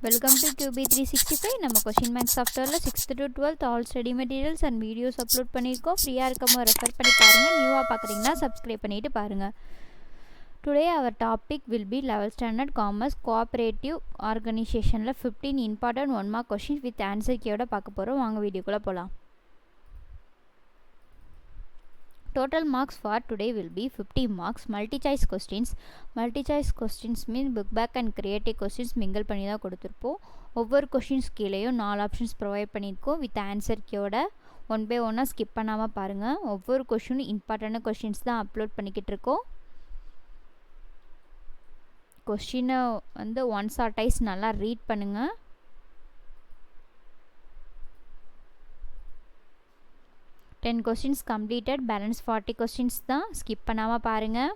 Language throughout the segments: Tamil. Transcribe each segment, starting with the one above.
Welcome to QB365. நம்ம கொஷின் மேக் சாஃப்ட்வேரில் 6th to 12th all study materials and videos upload பண்ணியிருக்கோம். ஃப்ரீயாக இருக்கமோ ரெஃபர் பண்ணி பாருங்கள். நியூவாக பார்க்குறீங்கன்னா சப்ஸ்கிரைப் பண்ணிவிட்டு பாருங்கள். Today our topic will be 11th standard commerce cooperative ஆர்கனைசேஷனில் 15 important 1 mark questions with answer கீயோட பார்க்க போகிறோம். வாங்க வீடியோக்குள்ளே போகலாம். Total marks for today will be 50 marks. Multi-choice questions. Multi-choice questions mean book back and creative questions mingle பண்ணி தான் கொடுத்துருப்போம். ஒவ்வொரு கொஷின்ஸ் கீழேயும் 4 ஆப்ஷன்ஸ் ப்ரொவைட் பண்ணியிருக்கோம் வித் ஆன்சர் கீயோட. ஒன் பை ஒன்னாக ஸ்கிப் பண்ணாமல் பாருங்கள். ஒவ்வொரு கொஷினும் இம்பார்ட்டண்டான கொஷின்ஸ் தான் அப்லோட் பண்ணிக்கிட்டு இருக்கோம். கொஷினை once or twice read பண்ணுங்கள். Ten questions completed, balance 40 questions தான். ஸ்கிப் பண்ணாமல் பாருங்கள்.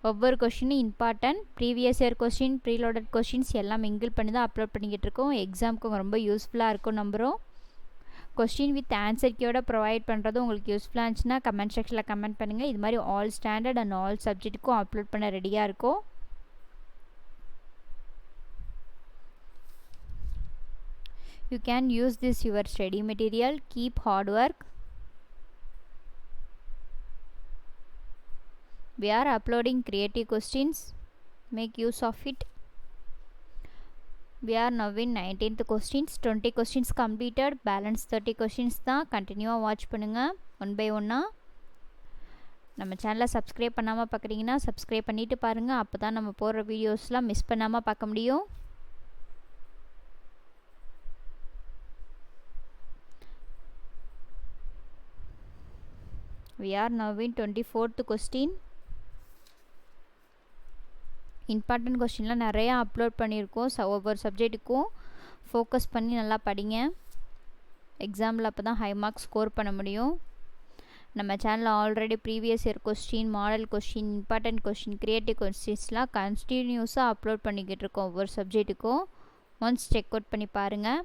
ஒவ்வொரு கொஷினும் important. Previous year question, preloaded questions எல்லாம் மிங்கிள் பண்ணி தான் அப்லோட் பண்ணிக்கிட்டு இருக்கோம். எக்ஸாமுக்கு ரொம்ப யூஸ்ஃபுல்லாக இருக்கும் நம்புகிறோம். கொஸ்டின் வித் ஆன்சர் கீயோட ப்ரொவைட் பண்ணுறது உங்களுக்கு யூஸ்ஃபுல்லாக இருந்துச்சுன்னா கமெண்ட் செக்ஷனில் கமெண்ட் பண்ணுங்கள். இது மாதிரி ஆல் ஸ்டாண்டர்ட் அண்ட் ஆல் சப்ஜெக்ட்டுக்கும் அப்லோட் பண்ண ரெடியாக இருக்கும். You can use this your study material. Keep hard work. We are uploading creative questions. Make use of it. We are now in 19th questions. 20 questions completed. Balance 30 questions தான். கண்டினியூவாக வாட்ச் பண்ணுங்கள். ஒன் பை ஒன்னாக. நம்ம சேனலை சப்ஸ்கிரைப் பண்ணாமல் பார்க்குறீங்கன்னா சப்ஸ்கிரைப் பண்ணிவிட்டு பாருங்கள். அப்போ தான் நம்ம போடுற வீடியோஸ்லாம் மிஸ் பண்ணாமல் பார்க்க முடியும். We are now in 24th question. Important கொஸ்டின்லாம் நிறையா அப்லோட் பண்ணியிருக்கோம். ஒவ்வொரு சப்ஜெக்ட்டுக்கும் ஃபோக்கஸ் பண்ணி நல்லா படிங்க. எக்ஸாமில் அப்போ தான் ஹை மார்க்ஸ் ஸ்கோர் பண்ண முடியும். நம்ம சேனலில் already previous year question, model question, important question, creative கொஸ்டின்ஸ்லாம் கண்டினியூஸாக அப்லோட் பண்ணிக்கிட்டு இருக்கோம். ஒவ்வொரு சப்ஜெக்ட்டுக்கும் ஒன்ஸ் செக் அவுட் பண்ணி பாருங்கள்.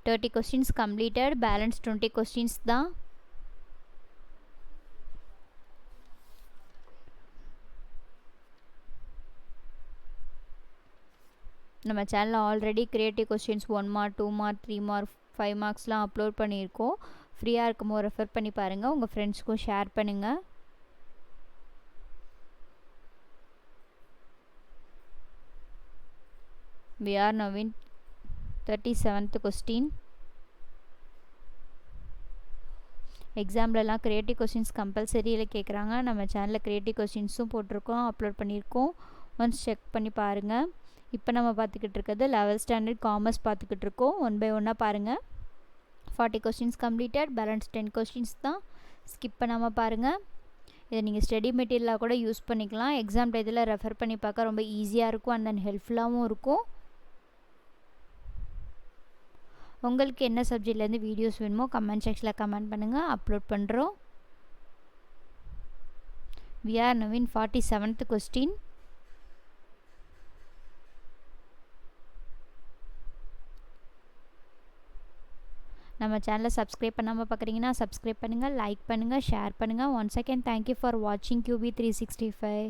30 கொஸ்டின்ஸ் கம்ப்ளீட்டட், பேலன்ஸ் 20 கொஸ்டின்ஸ் தான். நம்ம சேனலில் already creative questions 1 mark, 2 mark, 3 mark, 5 மார்க்ஸ்லாம் அப்லோட் பண்ணியிருக்கோம். ஃப்ரீயாக இருக்கும்போது ரெஃபர் பண்ணி பாருங்கள். உங்கள் ஃப்ரெண்ட்ஸ்க்கும் ஷேர் பண்ணுங்கள். We are now in 37th question. எக்ஸாம்லலாம் க்ரியேட்டிவ் கொஸ்டின்ஸ் கம்பல்சரியில் கேட்குறாங்க. நம்ம சேனலில் க்ரியேட்டிவ் கொஸ்டின்ஸும் போட்டிருக்கோம், அப்லோட் பண்ணியிருக்கோம். ஒன்ஸ் செக் பண்ணி பாருங்கள். இப்போ நம்ம பார்த்துக்கிட்டு இருக்கிறது 11th ஸ்டாண்டர்ட் காமர்ஸ் பார்த்துக்கிட்டு இருக்கோம். ஒன் பை ஒன்னாக பாருங்கள். 40 கொஸ்டின்ஸ் கம்ப்ளீட்டட், பேலன்ஸ் 10 கொஸ்டின்ஸ் தான். ஸ்கிப் பண்ணாமல் பாருங்கள். இதை நீங்கள் ஸ்டடி மெட்டீரியலாக கூட யூஸ் பண்ணிக்கலாம். எக்ஸாம் டைத்தில் ரெஃபர் பண்ணி பார்க்க ரொம்ப ஈஸியாக இருக்கும் அண்ட் தென் ஹெல்ப்ஃபுல்லாகவும் இருக்கும். உங்களுக்கு என்ன சப்ஜெக்ட்லேருந்து வீடியோஸ் வேணுமோ கமெண்ட் செக்ஷனில் கமெண்ட் பண்ணுங்கள். அப்லோட் பண்ணுறோம். We are now in 47th question. நம்ம சேனலை சப்ஸ்கிரைப் பண்ணாமல் பார்க்குறீங்கன்னா சப்ஸ்கிரைப் பண்ணுங்கள், லைக் பண்ணுங்கள், ஷேர் பண்ணுங்கள். ஒன்ஸ் அகேன் தேங்க்யூ ஃபார் வாட்சிங் QB365.